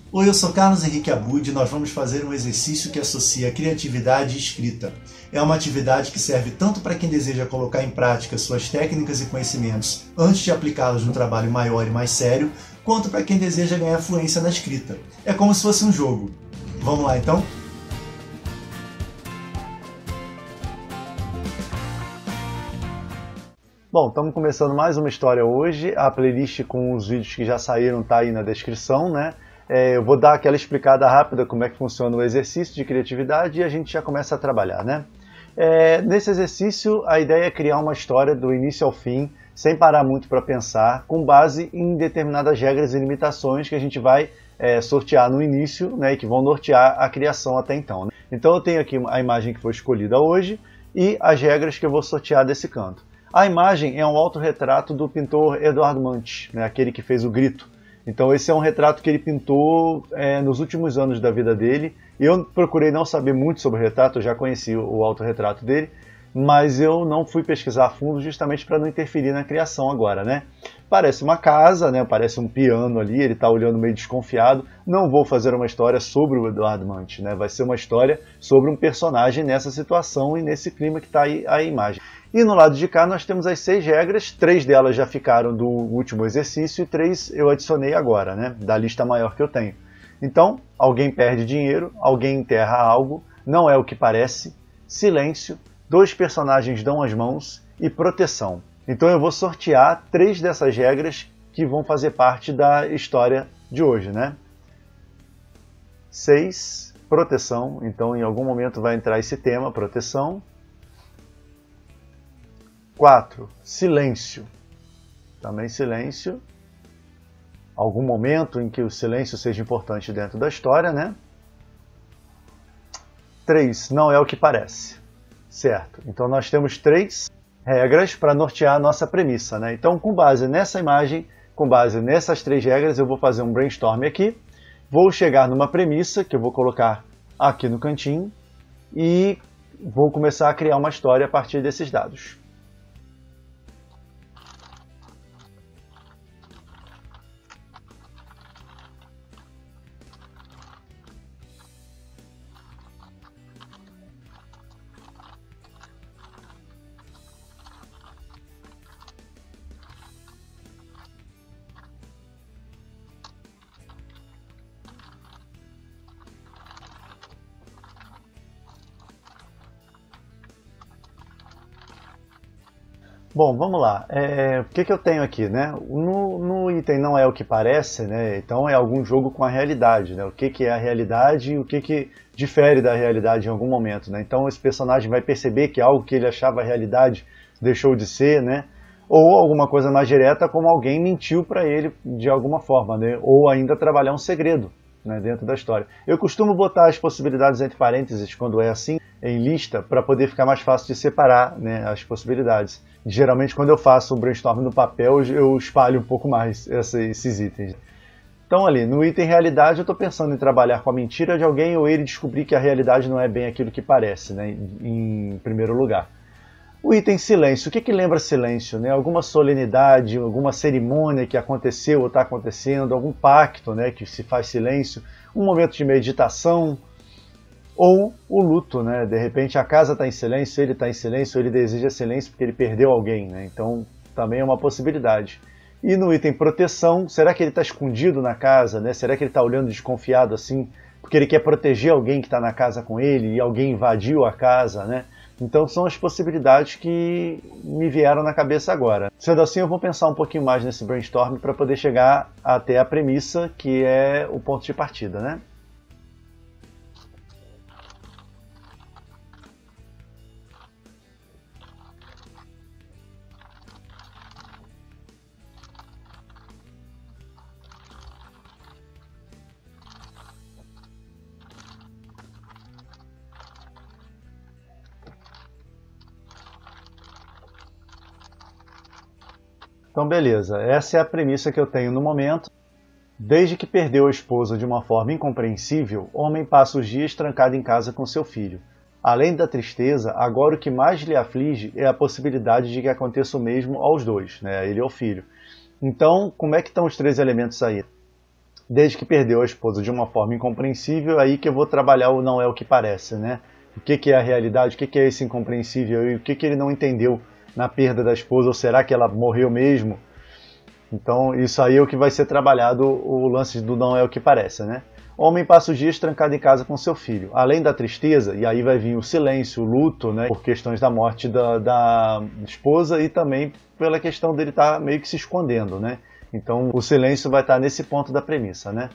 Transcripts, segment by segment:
Oi, eu sou Carlos Henrique Abud e nós vamos fazer um exercício que associa criatividade e escrita. É uma atividade que serve tanto para quem deseja colocar em prática suas técnicas e conhecimentos antes de aplicá-los no trabalho maior e mais sério, quanto para quem deseja ganhar fluência na escrita. É como se fosse um jogo. Vamos lá então? Bom, estamos começando mais uma história hoje. A playlist com os vídeos que já saíram está aí na descrição, né? Eu vou dar aquela explicada rápida como é que funciona o exercício de criatividade e a gente já começa a trabalhar, né? Nesse exercício, a ideia é criar uma história do início ao fim, sem parar muito para pensar, com base em determinadas regras e limitações que a gente vai sortear no início, né, e que vão nortear a criação até então, né? Então eu tenho aqui a imagem que foi escolhida hoje e as regras que eu vou sortear desse canto. A imagem é um autorretrato do pintor Eduardo Munch, né, aquele que fez o Grito. Então esse é um retrato que ele pintou nos últimos anos da vida dele. Eu procurei não saber muito sobre o retrato, eu já conheci o autorretrato dele, mas eu não fui pesquisar a fundo justamente para não interferir na criação agora, né? Parece uma casa, né? Parece um piano ali, ele está olhando meio desconfiado. Não vou fazer uma história sobre o Eduardo Munch, né? Vai ser uma história sobre um personagem nessa situação e nesse clima que está aí a imagem. E no lado de cá nós temos as 6 regras, 3 delas já ficaram do último exercício e 3 eu adicionei agora, né? Da lista maior que eu tenho. Então, alguém perde dinheiro, alguém enterra algo, não é o que parece, silêncio, 2 personagens dão as mãos e proteção. Então eu vou sortear 3 dessas regras que vão fazer parte da história de hoje, né? 6, proteção. Então em algum momento vai entrar esse tema, proteção. 4, silêncio. Também silêncio. Algum momento em que o silêncio seja importante dentro da história, né? 3, não é o que parece. Certo. Então nós temos 3 regras para nortear a nossa premissa, né? Então, com base nessa imagem, com base nessas 3 regras, eu vou fazer um brainstorm aqui. Vou chegar numa premissa que eu vou colocar aqui no cantinho e vou começar a criar uma história a partir desses dados. Bom, vamos lá. O que eu tenho aqui, né? No item não é o que parece, né? Então é algum jogo com a realidade, né? O que é a realidade e o que difere da realidade em algum momento, né? Então esse personagem vai perceber que algo que ele achava realidade deixou de ser, né? Ou alguma coisa mais direta, como alguém mentiu para ele de alguma forma, né? Ou ainda trabalhar um segredo, né, dentro da história. Eu costumo botar as possibilidades entre parênteses quando é assim, em lista, para poder ficar mais fácil de separar, né, as possibilidades. Geralmente quando eu faço o brainstorm no papel, eu espalho um pouco mais esses itens. Então ali, no item realidade, eu estou pensando em trabalhar com a mentira de alguém ou ele descobrir que a realidade não é bem aquilo que parece, né, em primeiro lugar. O item silêncio, o que lembra silêncio, né? Alguma solenidade, alguma cerimônia que aconteceu ou está acontecendo, algum pacto, né, que se faz silêncio, um momento de meditação, ou o luto, né? De repente a casa está em silêncio, ele está em silêncio, ele deseja silêncio porque ele perdeu alguém, né? Então também é uma possibilidade. E no item proteção, será que ele está escondido na casa, né? Será que ele está olhando desconfiado assim, porque ele quer proteger alguém que está na casa com ele e alguém invadiu a casa, né? Então são as possibilidades que me vieram na cabeça agora. Sendo assim, eu vou pensar um pouquinho mais nesse brainstorm para poder chegar até a premissa, que é o ponto de partida, né? Então, beleza. Essa é a premissa que eu tenho no momento. Desde que perdeu a esposa de uma forma incompreensível, homem passa os dias trancado em casa com seu filho. Além da tristeza, agora o que mais lhe aflige é a possibilidade de que aconteça o mesmo aos dois, né, a ele e ao filho. Então, como é que estão os 3 elementos aí? desde que perdeu a esposa de uma forma incompreensível, aí que eu vou trabalhar o não é o que parece, né? O que é a realidade, o que é esse incompreensível e o que ele não entendeu na perda da esposa, ou será que ela morreu mesmo? Então isso aí é o que vai ser trabalhado, o lance do não é o que parece, né? Homem passa os dias trancado em casa com seu filho. Além da tristeza, e aí vai vir o silêncio, o luto, né, por questões da morte da esposa e também pela questão dele estar meio que se escondendo, né? Então o silêncio vai estar nesse ponto da premissa, né?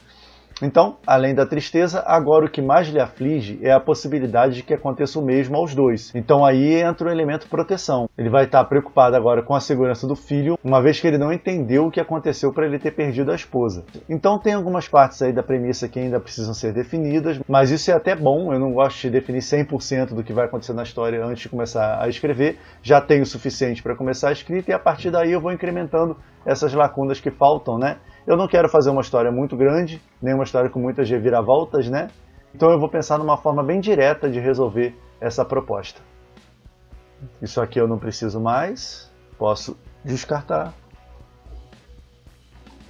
Então, além da tristeza, agora o que mais lhe aflige é a possibilidade de que aconteça o mesmo aos dois. Então aí entra o elemento proteção. Ele vai estar preocupado agora com a segurança do filho, uma vez que ele não entendeu o que aconteceu para ele ter perdido a esposa. Então tem algumas partes aí da premissa que ainda precisam ser definidas, mas isso é até bom, eu não gosto de definir 100% do que vai acontecer na história antes de começar a escrever. Já tenho o suficiente para começar a escrita e a partir daí eu vou incrementando essas lacunas que faltam, né? Eu não quero fazer uma história muito grande, nem uma história com muitas reviravoltas, né? Então eu vou pensar numa forma bem direta de resolver essa proposta. Isso aqui eu não preciso mais, posso descartar.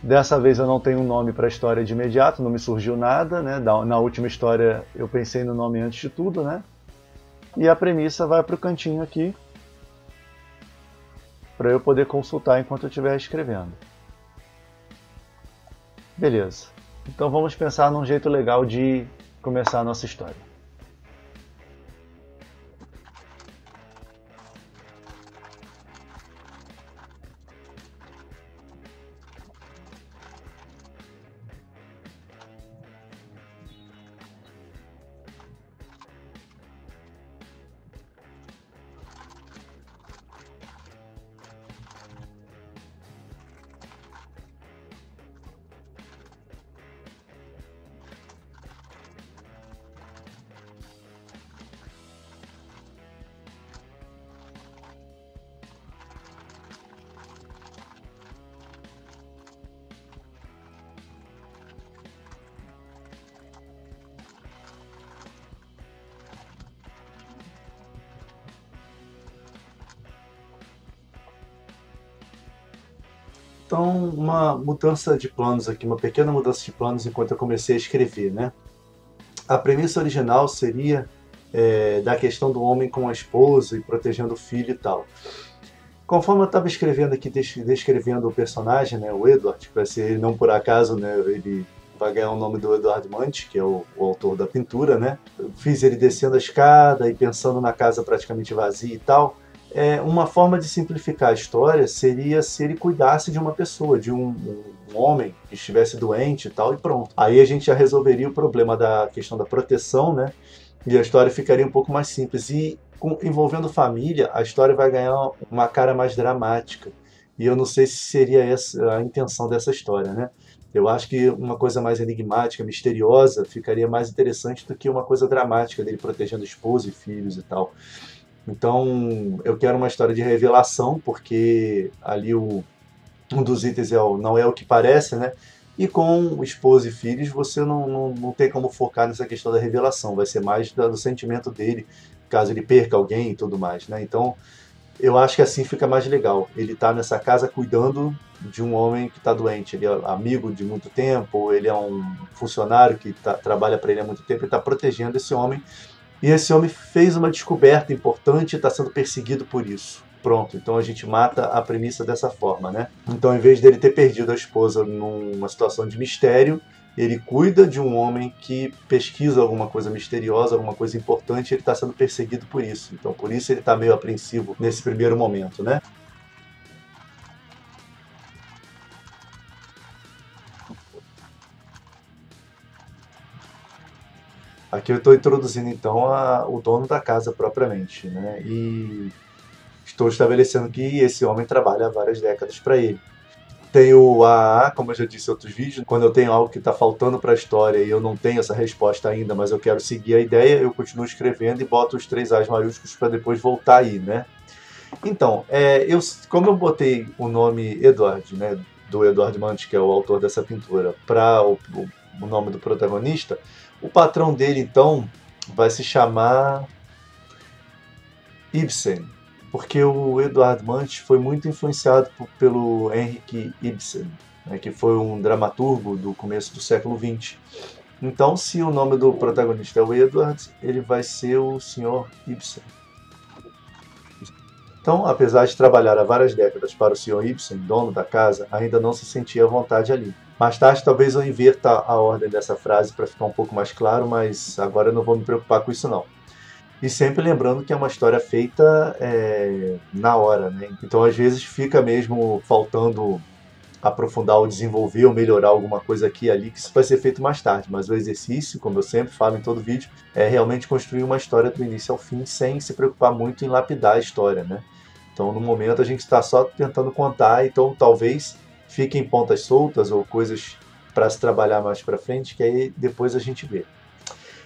Dessa vez eu não tenho um nome para a história de imediato, não me surgiu nada, né? Na última história eu pensei no nome antes de tudo, né? E a premissa vai para o cantinho aqui, para eu poder consultar enquanto eu estiver escrevendo. Beleza, então vamos pensar num jeito legal de começar a nossa história. Então, uma mudança de planos aqui, uma pequena mudança de planos enquanto eu comecei a escrever, né? A premissa original seria da questão do homem com a esposa e protegendo o filho e tal. Conforme eu estava escrevendo aqui, descrevendo o personagem, né, o Edward, que vai ser ele não por acaso, né, ele vai ganhar o nome do Eduard Munch, que é o autor da pintura, né? Eu fiz ele descendo a escada e pensando na casa praticamente vazia e tal. Uma forma de simplificar a história seria se ele cuidasse de uma pessoa, de um homem que estivesse doente e tal, e pronto. Aí a gente já resolveria o problema da questão da proteção, né? E a história ficaria um pouco mais simples. E envolvendo família, a história vai ganhar uma cara mais dramática. E eu não sei se seria essa a intenção dessa história, né? Eu acho que uma coisa mais enigmática, misteriosa, ficaria mais interessante do que uma coisa dramática dele protegendo esposa e filhos e tal. Então, eu quero uma história de revelação, porque ali um dos itens não é o que parece, né? E com esposa e filhos, você não tem como focar nessa questão da revelação, vai ser mais do sentimento dele, caso ele perca alguém e tudo mais, né? Então, eu acho que assim fica mais legal. Ele está nessa casa cuidando de um homem que está doente, ele é amigo de muito tempo, ele é um funcionário que trabalha para ele há muito tempo, ele está protegendo esse homem. E esse homem fez uma descoberta importante e está sendo perseguido por isso. Pronto, então a gente mata a premissa dessa forma, né? Então, em vez dele ter perdido a esposa numa situação de mistério, ele cuida de um homem que pesquisa alguma coisa misteriosa, alguma coisa importante, e ele está sendo perseguido por isso. Então, por isso ele está meio apreensivo nesse primeiro momento, né? Aqui eu estou introduzindo então o dono da casa propriamente, né? E estou estabelecendo que esse homem trabalha há várias décadas para ele. Tem o AAA, como eu já disse em outros vídeos, quando eu tenho algo que está faltando para a história e eu não tenho essa resposta ainda, mas eu quero seguir a ideia, eu continuo escrevendo e boto os 3 A's maiúsculos para depois voltar aí, né? Então, como eu botei o nome Edward, né, do Eduard Munch, que é o autor dessa pintura, para o nome do protagonista, o patrão dele, então, vai se chamar Ibsen, porque o Eduard Munch foi muito influenciado pelo Henrik Ibsen. né, que foi um dramaturgo do começo do século XX. Então, se o nome do protagonista é o Edward, ele vai ser o Sr. Ibsen. Então, apesar de trabalhar há várias décadas para o Sr. Ibsen, dono da casa, ainda não se sentia à vontade ali. Mais tarde, talvez eu inverta a ordem dessa frase para ficar um pouco mais claro, mas agora eu não vou me preocupar com isso não. E sempre lembrando que é uma história feita na hora, né? Então, às vezes, fica mesmo faltando aprofundar ou desenvolver ou melhorar alguma coisa aqui e ali, que isso vai ser feito mais tarde. Mas o exercício, como eu sempre falo em todo vídeo, é realmente construir uma história do início ao fim, sem se preocupar muito em lapidar a história, né? Então, no momento, a gente está só tentando contar, então talvez fiquem pontas soltas ou coisas para se trabalhar mais para frente, que aí depois a gente vê.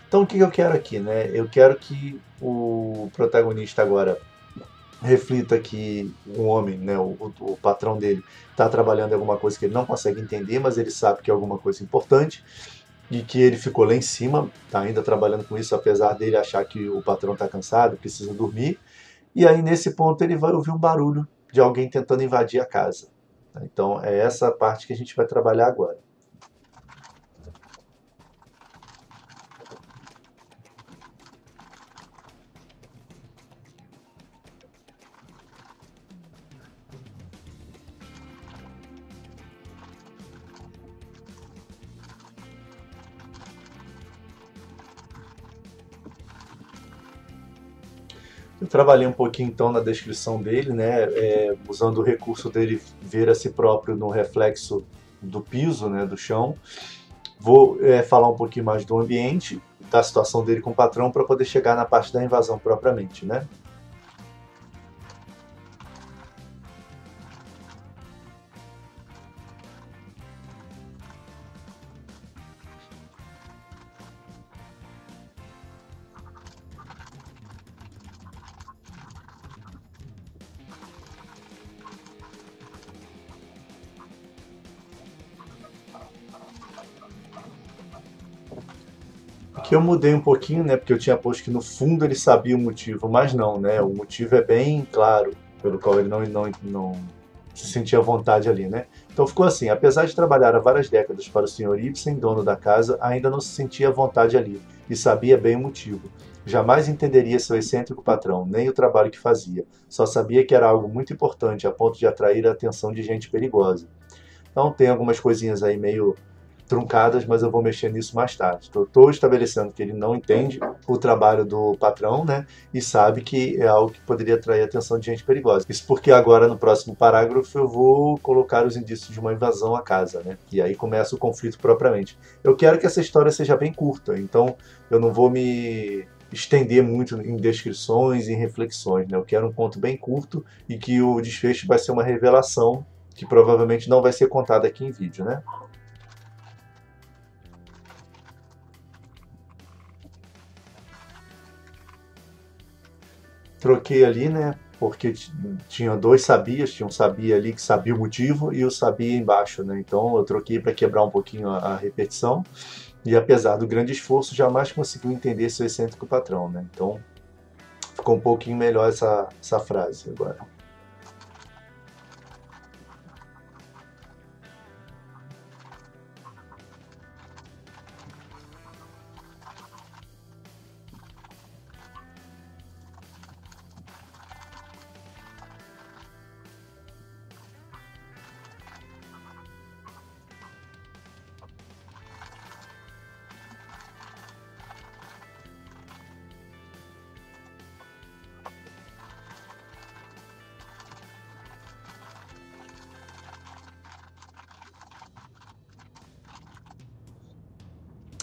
Então, o que eu quero aqui, né? Eu quero que o protagonista agora reflita que o homem, né, o patrão dele, está trabalhando em alguma coisa que ele não consegue entender, mas ele sabe que é alguma coisa importante e que ele ficou lá em cima, está ainda trabalhando com isso, apesar dele achar que o patrão está cansado, precisa dormir. E aí, nesse ponto, ele vai ouvir um barulho de alguém tentando invadir a casa. Então, é essa parte que a gente vai trabalhar agora. Eu trabalhei um pouquinho então na descrição dele, né, usando o recurso dele ver a si próprio no reflexo do piso, né, do chão. Vou falar um pouquinho mais do ambiente, da situação dele com o patrão, para poder chegar na parte da invasão propriamente, né? Aqui eu mudei um pouquinho, né, porque eu tinha posto que no fundo ele sabia o motivo, mas não, né, o motivo é bem claro, pelo qual ele não se sentia à vontade ali, né. Então ficou assim: apesar de trabalhar há várias décadas para o Sr. Ibsen, dono da casa, ainda não se sentia à vontade ali, e sabia bem o motivo. Jamais entenderia seu excêntrico patrão, nem o trabalho que fazia. Só sabia que era algo muito importante, a ponto de atrair a atenção de gente perigosa. Então tem algumas coisinhas aí meio truncadas, mas eu vou mexer nisso mais tarde. Estou estabelecendo que ele não entende o trabalho do patrão, né? E sabe que é algo que poderia atrair a atenção de gente perigosa. Isso porque agora, no próximo parágrafo, eu vou colocar os indícios de uma invasão à casa, né? E aí começa o conflito propriamente. Eu quero que essa história seja bem curta, então eu não vou me estender muito em descrições e em reflexões, né? Eu quero um conto bem curto e que o desfecho vai ser uma revelação que provavelmente não vai ser contada aqui em vídeo, né? Troquei ali, né? Porque tinha dois sabias, tinha um sabia ali que sabia o motivo e o sabia embaixo, né? Então eu troquei para quebrar um pouquinho a repetição. E apesar do grande esforço, jamais conseguiu entender seu excêntrico patrão, né? Então ficou um pouquinho melhor essa frase agora.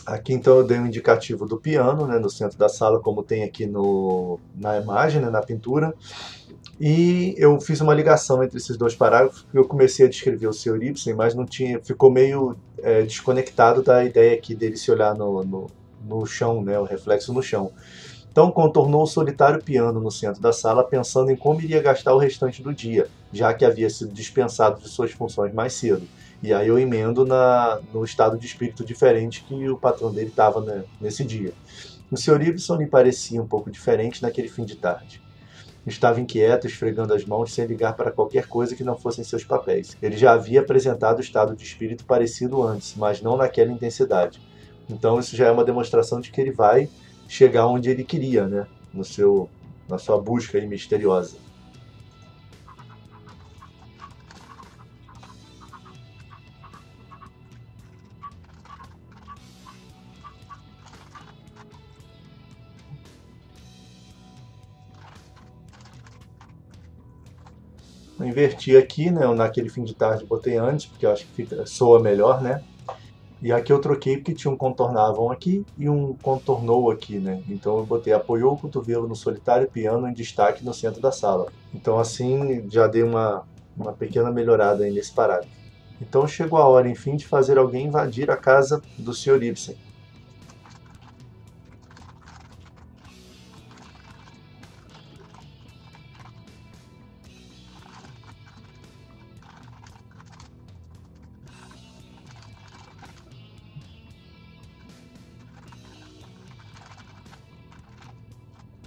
Aqui então eu dei um indicativo do piano, né, no centro da sala, como tem aqui na imagem, né, na pintura. E eu fiz uma ligação entre esses dois parágrafos, porque eu comecei a descrever o Sr. Ibsen, mas não tinha, ficou meio desconectado da ideia aqui dele se olhar no chão, né, o reflexo no chão. Então contornou o solitário piano no centro da sala, pensando em como iria gastar o restante do dia, já que havia sido dispensado de suas funções mais cedo. E aí eu emendo no estado de espírito diferente que o patrão dele estava, né, nesse dia. O Sr. Ibsen lhe parecia um pouco diferente naquele fim de tarde. Estava inquieto, esfregando as mãos, sem ligar para qualquer coisa que não fossem seus papéis. Ele já havia apresentado estado de espírito parecido antes, mas não naquela intensidade. Então isso já é uma demonstração de que ele vai chegar onde ele queria, né? Na sua busca aí misteriosa. Eu inverti aqui, né? Naquele fim de tarde botei antes, porque eu acho que soa melhor, né? E aqui eu troquei porque tinha um contornavam aqui e um contornou aqui, né? Então eu botei apoiou o cotovelo no solitário piano em destaque no centro da sala. Então assim já dei uma pequena melhorada aí nesse parágrafo. Então chegou a hora, enfim, de fazer alguém invadir a casa do Sr. Ibsen.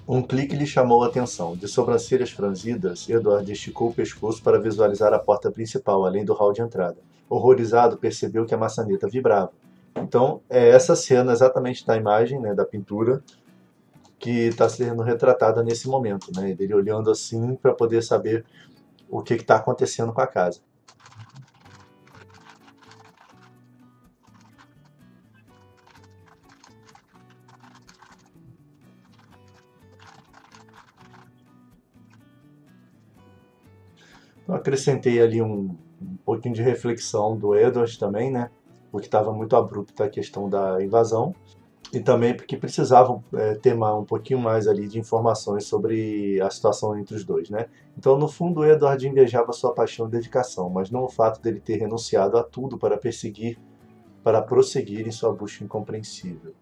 Um clique lhe chamou a atenção. De sobrancelhas franzidas, Edward esticou o pescoço para visualizar a porta principal, além do hall de entrada. Horrorizado, percebeu que a maçaneta vibrava. Então, é essa cena exatamente da imagem, né, da pintura, que está sendo retratada nesse momento, né? Ele olhando assim para poder saber o que está acontecendo com a casa. Então, acrescentei ali um pouquinho de reflexão do Edward também, né? Porque estava muito abrupta a questão da invasão. E também porque precisavam ter um pouquinho mais ali de informações sobre a situação entre os dois, né? Então, no fundo, o Edward invejava sua paixão e dedicação, mas não o fato dele ter renunciado a tudo para prosseguir em sua busca incompreensível.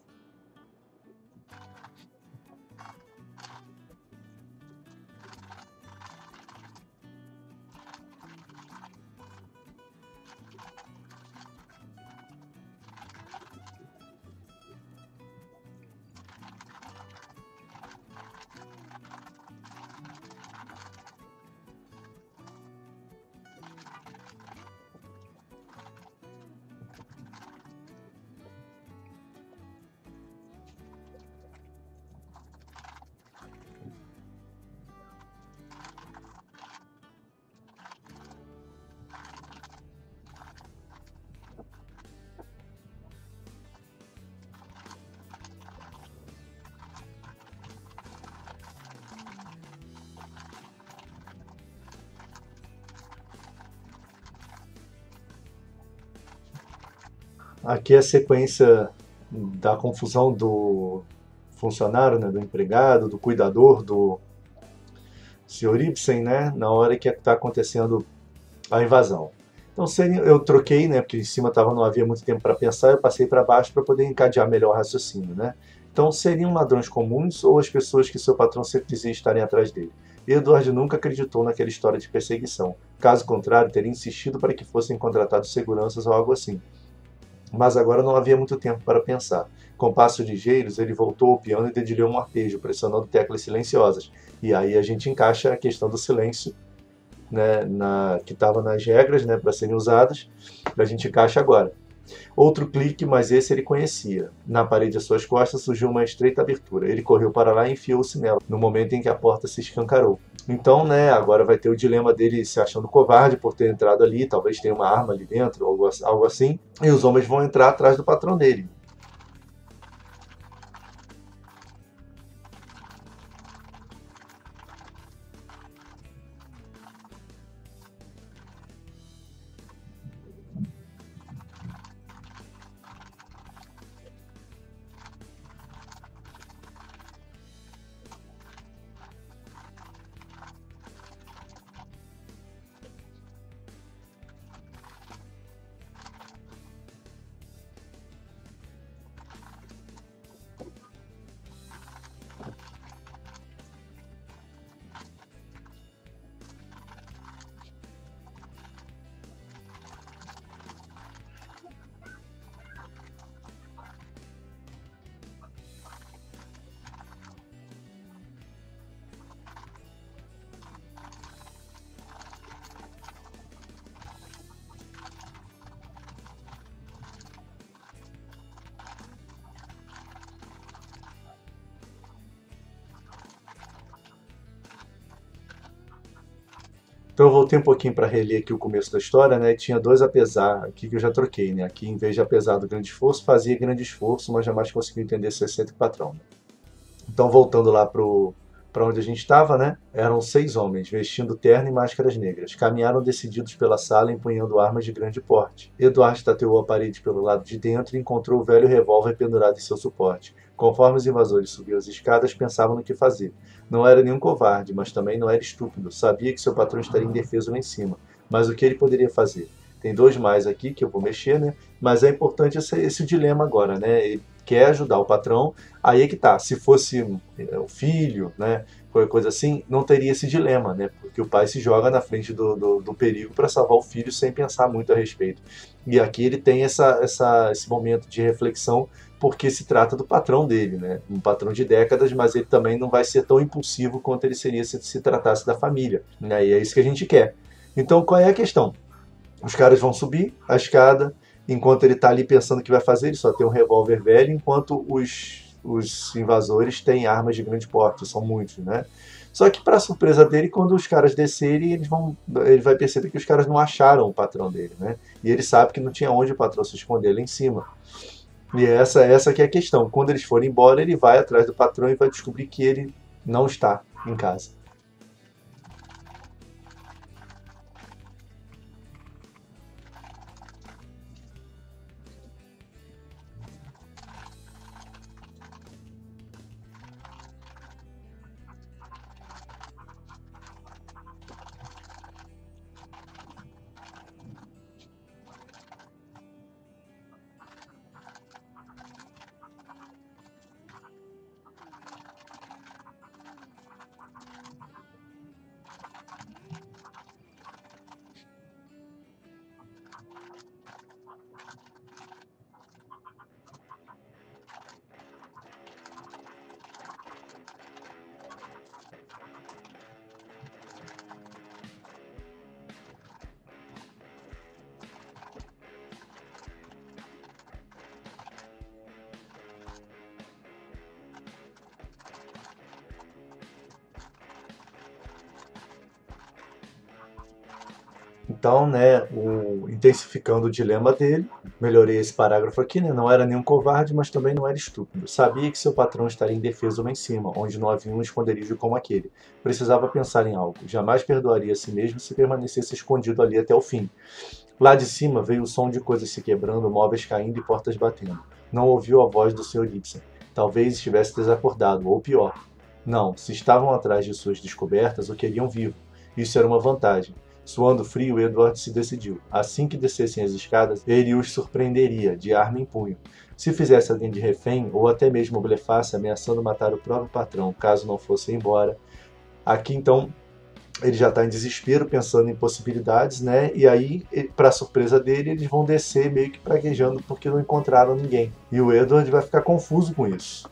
Aqui é a sequência da confusão do funcionário, né, do empregado, do cuidador, do Sr. Ibsen, né, na hora que está acontecendo a invasão. Então eu troquei, né, porque em cima não havia muito tempo para pensar, eu passei para baixo para poder encadear melhor o raciocínio, né? Então seriam ladrões comuns ou as pessoas que seu patrão sempre dizia estarem atrás dele? Edward nunca acreditou naquela história de perseguição. Caso contrário, teria insistido para que fossem contratados seguranças ou algo assim. Mas agora não havia muito tempo para pensar. Com passos ligeiros, ele voltou ao piano e dedilhou um arpejo, pressionando teclas silenciosas. E aí a gente encaixa a questão do silêncio, né, que estava nas regras, né, para serem usadas, a gente encaixa agora. Outro clique, mas esse ele conhecia. Na parede às suas costas surgiu uma estreita abertura. Ele correu para lá e enfiou-se nela, no momento em que a porta se escancarou. Então, né, agora vai ter o dilema dele se achando covarde por ter entrado ali, talvez tenha uma arma ali dentro, algo assim, e os homens vão entrar atrás do patrão dele. Então eu voltei um pouquinho para reler aqui o começo da história, né? E tinha dois apesar aqui que eu já troquei, né? Aqui, em vez de apesar do grande esforço, fazia grande esforço, mas jamais conseguiu entender seu excêntrico patrão. Então, voltando lá para onde a gente estava, né? Eram 6 homens, vestindo terno e máscaras negras. Caminharam decididos pela sala, empunhando armas de grande porte. Eduardo tateou a parede pelo lado de dentro e encontrou o velho revólver pendurado em seu suporte. Conforme os invasores subiam as escadas, pensavam no que fazer. Não era nenhum covarde, mas também não era estúpido. Sabia que seu patrão estaria indefeso lá em cima. Mas o que ele poderia fazer? Tem 2 mais aqui que eu vou mexer, né? Mas é importante esse dilema agora, né? Ele quer ajudar o patrão, aí é que tá. Se fosse o filho, né? Qualquer coisa assim, não teria esse dilema, né? Porque o pai se joga na frente do perigo para salvar o filho sem pensar muito a respeito. E aqui ele tem esse momento de reflexão porque se trata do patrão dele, né? Um patrão de décadas, mas ele também não vai ser tão impulsivo quanto ele seria se tratasse da família, né? E é isso que a gente quer. Então, qual é a questão? Os caras vão subir a escada, enquanto ele está ali pensando o que vai fazer, ele só tem um revólver velho, enquanto os invasores têm armas de grande porte, são muitos, né? Só que, para surpresa dele, quando os caras descerem, ele vai perceber que os caras não acharam o patrão dele, né? E ele sabe que não tinha onde o patrão se esconder lá em cima. E essa que é a questão. Quando eles forem embora, ele vai atrás do patrão e vai descobrir que ele não está em casa. Então, né, intensificando o dilema dele, melhorei esse parágrafo aqui, né? Não era nenhum covarde, mas também não era estúpido. Sabia que seu patrão estaria indefeso lá em cima, onde não havia um esconderijo como aquele. Precisava pensar em algo. Jamais perdoaria a si mesmo se permanecesse escondido ali até o fim. Lá de cima veio o som de coisas se quebrando, móveis caindo e portas batendo. Não ouviu a voz do Sr. Ibsen. Talvez estivesse desacordado, ou pior. Não, se estavam atrás de suas descobertas, o queriam vivo. Isso era uma vantagem. Suando frio, Edward se decidiu. Assim que descessem as escadas, ele os surpreenderia, de arma em punho. Se fizesse alguém de refém, ou até mesmo blefasse, ameaçando matar o próprio patrão, caso não fosse embora. Aqui, então, ele já está em desespero, pensando em possibilidades, né? E aí, para surpresa dele, eles vão descer meio que praguejando porque não encontraram ninguém. E o Edward vai ficar confuso com isso.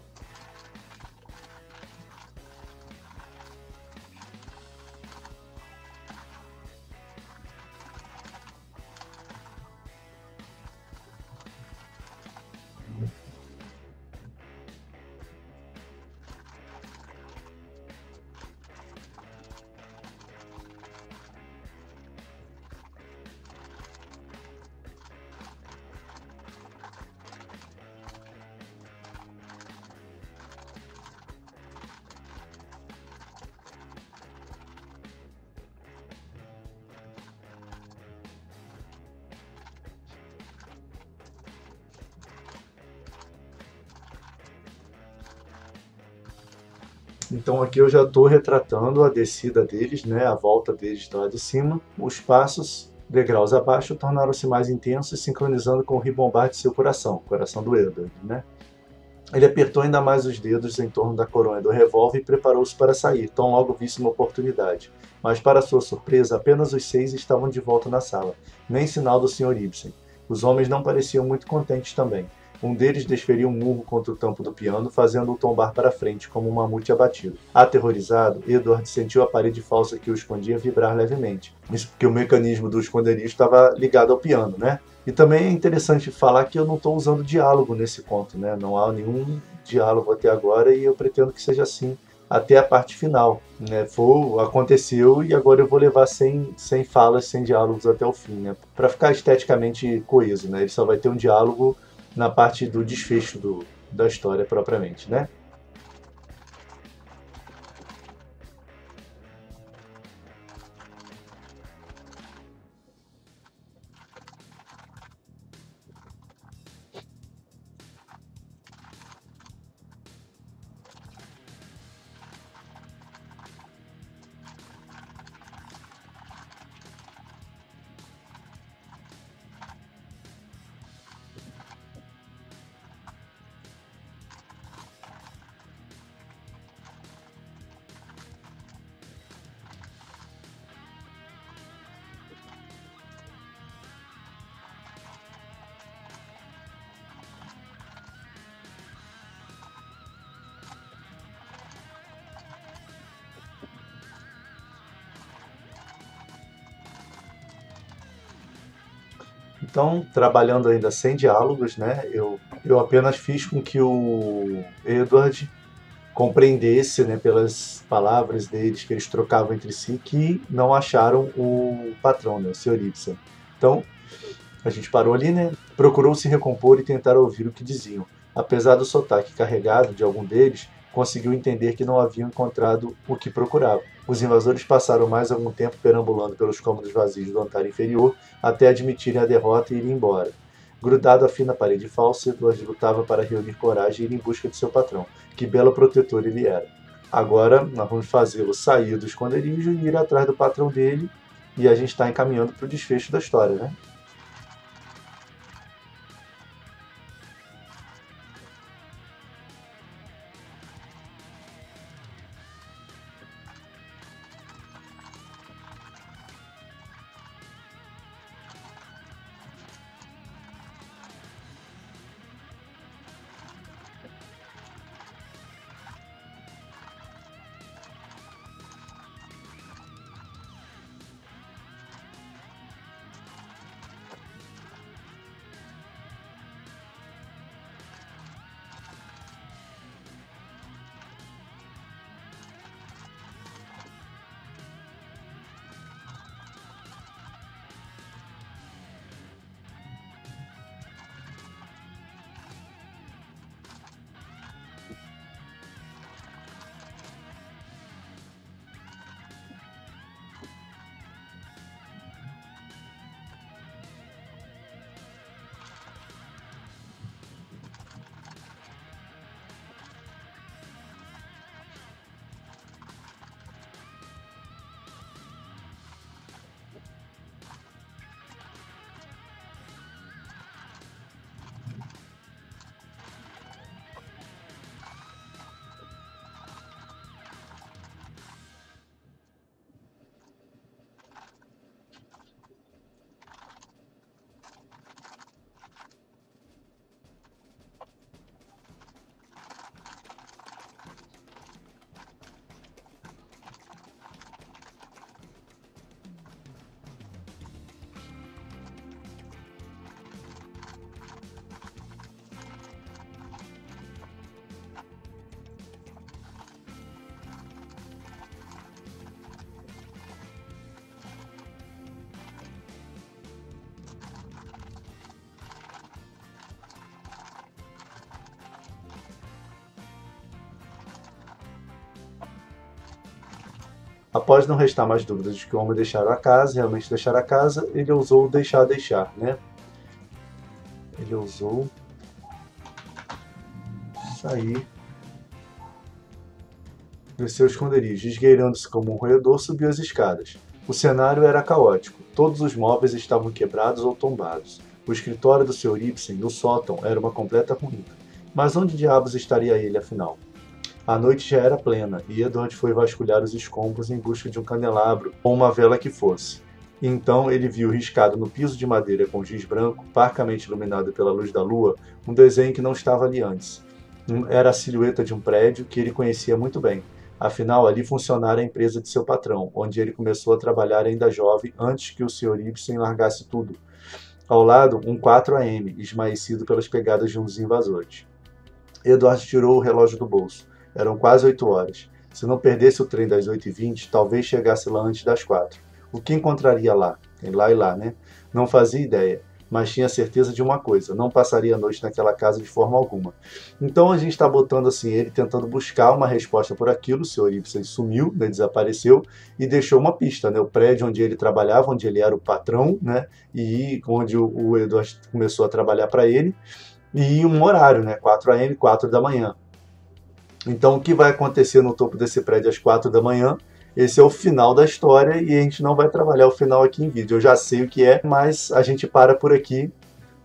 Então aqui eu já estou retratando a descida deles, né, a volta deles lá de cima. Os passos, degraus abaixo, tornaram-se mais intensos, sincronizando com o ribombar de seu coração, o coração do Edward, né? Ele apertou ainda mais os dedos em torno da coronha do revólver e preparou-se para sair, tão logo visse uma oportunidade. Mas, para sua surpresa, apenas os 6 estavam de volta na sala, nem sinal do Sr. Ibsen. Os homens não pareciam muito contentes também. Um deles desferiu um murro contra o tampo do piano, fazendo-o tombar para frente, como um mamute abatido. Aterrorizado, Edward sentiu a parede falsa que o escondia vibrar levemente. Isso porque o mecanismo do esconderijo estava ligado ao piano, né? E também é interessante falar que eu não estou usando diálogo nesse conto, né? Não há nenhum diálogo até agora e eu pretendo que seja assim até a parte final, né? Aconteceu e agora eu vou levar sem falas, sem diálogos até o fim, né? Para ficar esteticamente coeso, né? Ele só vai ter um diálogo na parte do desfecho da história propriamente, né? Então, trabalhando ainda sem diálogos, né, eu apenas fiz com que o Edward compreendesse, né, pelas palavras deles que eles trocavam entre si, que não acharam o patrão, né, o Sr. Ibsen. Então, a gente parou ali, né, procurou se recompor e tentar ouvir o que diziam. Apesar do sotaque carregado de algum deles, conseguiu entender que não haviam encontrado o que procuravam. Os invasores passaram mais algum tempo perambulando pelos cômodos vazios do altar inferior até admitirem a derrota e irem embora. Grudado à fina parede falsa, Edward lutava para reunir coragem e ir em busca de seu patrão. Que belo protetor ele era. Agora nós vamos fazê-lo sair do esconderijo e ir atrás do patrão dele, e a gente está encaminhando para o desfecho da história, né? Após não restar mais dúvidas de que o homem deixara a casa, realmente deixara a casa, ele ousou deixar, né? Ele ousou sair do seu esconderijo, esgueirando-se como um roedor, subiu as escadas. O cenário era caótico. Todos os móveis estavam quebrados ou tombados. O escritório do Sr. Ibsen, no sótão, era uma completa ruína. Mas onde diabos estaria ele, afinal? A noite já era plena, e Edward foi vasculhar os escombros em busca de um candelabro ou uma vela que fosse. E então ele viu riscado no piso de madeira com giz branco, parcamente iluminado pela luz da lua, um desenho que não estava ali antes. Era a silhueta de um prédio que ele conhecia muito bem. Afinal, ali funcionara a empresa de seu patrão, onde ele começou a trabalhar ainda jovem, antes que o Sr. Ibsen largasse tudo. Ao lado, um 4 AM, esmaecido pelas pegadas de uns invasores. Edward tirou o relógio do bolso. Eram quase 8 horas. Se não perdesse o trem das 8h20, talvez chegasse lá antes das 4. O que encontraria lá? Tem lá e lá, né? Não fazia ideia, mas tinha certeza de uma coisa: não passaria a noite naquela casa de forma alguma. Então a gente está botando assim, ele tentando buscar uma resposta por aquilo. O Sr. Ibsen sumiu, né, desapareceu e deixou uma pista, né? O prédio onde ele trabalhava, onde ele era o patrão, né? E onde o Edward começou a trabalhar para ele, e um horário, né? 4 AM, 4 da manhã. Então o que vai acontecer no topo desse prédio às 4 da manhã? Esse é o final da história e a gente não vai trabalhar o final aqui em vídeo. Eu já sei o que é, mas a gente para por aqui.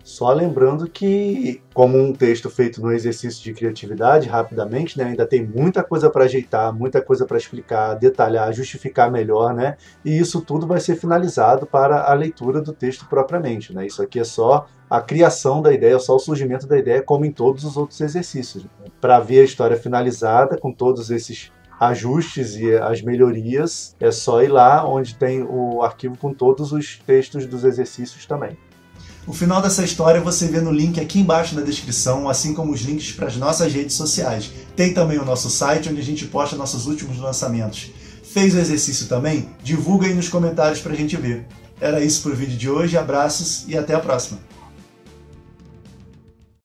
Só lembrando que, como um texto feito no exercício de criatividade, rapidamente, né, ainda tem muita coisa para ajeitar, muita coisa para explicar, detalhar, justificar melhor, né? E isso tudo vai ser finalizado para a leitura do texto propriamente, né? Isso aqui é só a criação da ideia, só o surgimento da ideia, como em todos os outros exercícios. Para ver a história finalizada, com todos esses ajustes e as melhorias, é só ir lá onde tem o arquivo com todos os textos dos exercícios também. O final dessa história você vê no link aqui embaixo na descrição, assim como os links para as nossas redes sociais. Tem também o nosso site, onde a gente posta nossos últimos lançamentos. Fez o exercício também? Divulga aí nos comentários para a gente ver. Era isso para o vídeo de hoje, abraços e até a próxima!